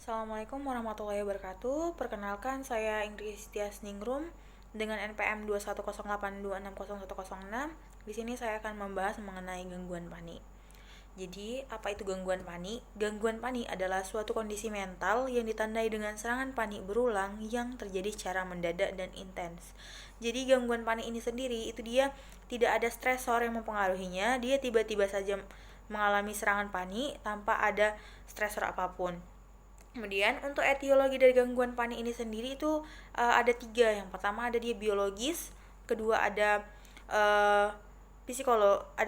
Assalamualaikum warahmatullahi wabarakatuh. Perkenalkan, saya Ingrid Tiasningrum dengan NPM 2108262601006. Di sini saya akan membahas mengenai gangguan panik. Jadi, apa itu gangguan panik? Gangguan panik adalah suatu kondisi mental yang ditandai dengan serangan panik berulang yang terjadi secara mendadak dan intens. Jadi, gangguan panik ini sendiri itu dia tidak ada stresor yang mempengaruhinya, dia tiba-tiba saja mengalami serangan panik tanpa ada stresor apapun. Kemudian untuk etiologi dari gangguan panik ini sendiri itu ada 3. Yang pertama ada dia biologis, kedua ada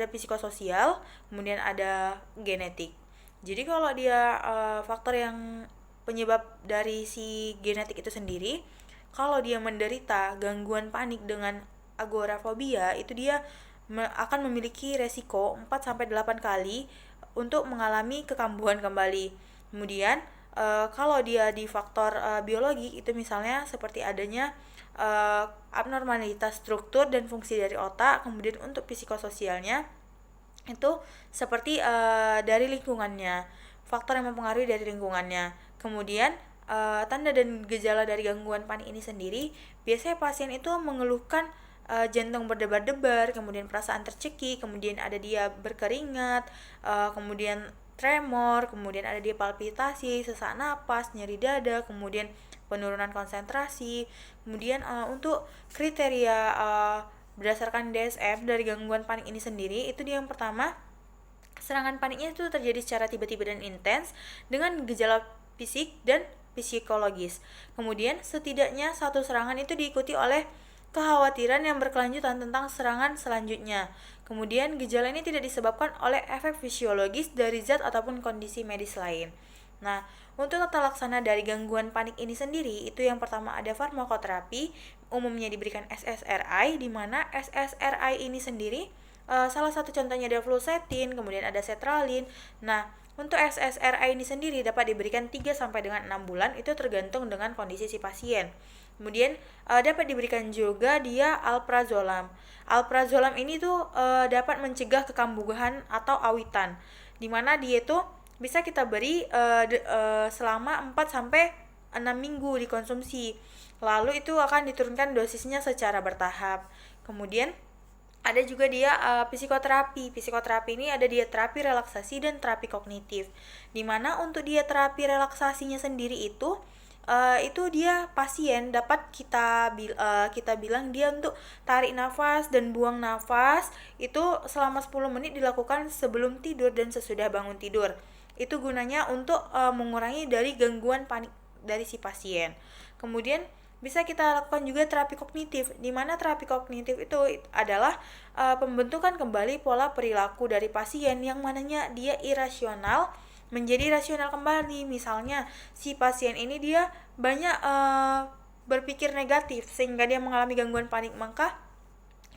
psikososial, kemudian ada genetik. Jadi kalau dia faktor yang penyebab dari si genetik itu sendiri, kalau dia menderita gangguan panik dengan agorafobia, itu dia akan memiliki resiko 4-8 kali untuk mengalami kekambuhan kembali. Kemudian kalau dia di faktor biologi itu misalnya seperti adanya abnormalitas struktur dan fungsi dari otak. Kemudian untuk psikososialnya itu seperti dari lingkungannya, faktor yang mempengaruhi dari lingkungannya. Kemudian tanda dan gejala dari gangguan panik ini sendiri, biasanya pasien itu mengeluhkan jantung berdebar-debar, kemudian perasaan tercekik, kemudian ada dia berkeringat, kemudian tremor, kemudian ada dia palpitasi, sesak napas, nyeri dada, kemudian penurunan konsentrasi. Kemudian untuk kriteria berdasarkan DSM dari gangguan panik ini sendiri, itu dia yang pertama, serangan paniknya itu terjadi secara tiba-tiba dan intens dengan gejala fisik dan psikologis. Kemudian setidaknya satu serangan itu diikuti oleh kekhawatiran yang berkelanjutan tentang serangan selanjutnya. Kemudian gejala ini tidak disebabkan oleh efek fisiologis dari zat ataupun kondisi medis lain. Nah, untuk tata laksana dari gangguan panik ini sendiri, itu yang pertama ada farmakoterapi, umumnya diberikan SSRI, di mana SSRI ini sendiri salah satu contohnya ada fluoxetine, kemudian ada sertralin. Nah, untuk SSRI ini sendiri dapat diberikan 3 sampai dengan 6 bulan, itu tergantung dengan kondisi si pasien. Kemudian dapat diberikan juga dia alprazolam. Alprazolam ini tuh dapat mencegah kekambuhan atau awitan, di mana dia itu bisa kita beri selama 4 sampai 6 minggu dikonsumsi. Lalu itu akan diturunkan dosisnya secara bertahap. Kemudian ada juga dia psikoterapi. Psikoterapi ini ada dia terapi relaksasi dan terapi kognitif. Dimana untuk dia terapi relaksasinya sendiri itu dia pasien dapat kita bilang dia untuk tarik nafas dan buang nafas itu selama 10 menit dilakukan sebelum tidur dan sesudah bangun tidur. Itu gunanya untuk mengurangi dari gangguan panik dari si pasien. Kemudian bisa kita lakukan juga terapi kognitif, di mana terapi kognitif itu adalah pembentukan kembali pola perilaku dari pasien yang mananya dia irasional menjadi rasional kembali. Misalnya si pasien ini dia banyak berpikir negatif sehingga dia mengalami gangguan panik, maka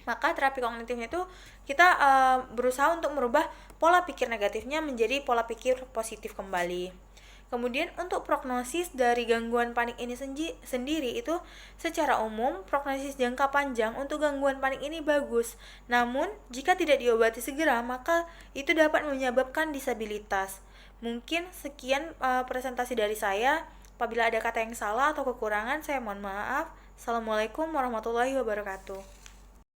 terapi kognitifnya itu kita berusaha untuk merubah pola pikir negatifnya menjadi pola pikir positif kembali. Kemudian untuk prognosis dari gangguan panik ini sendiri itu secara umum prognosis jangka panjang untuk gangguan panik ini bagus. Namun jika tidak diobati segera maka itu dapat menyebabkan disabilitas. Mungkin sekian presentasi dari saya. Apabila ada kata yang salah atau kekurangan saya mohon maaf. Assalamualaikum warahmatullahi wabarakatuh.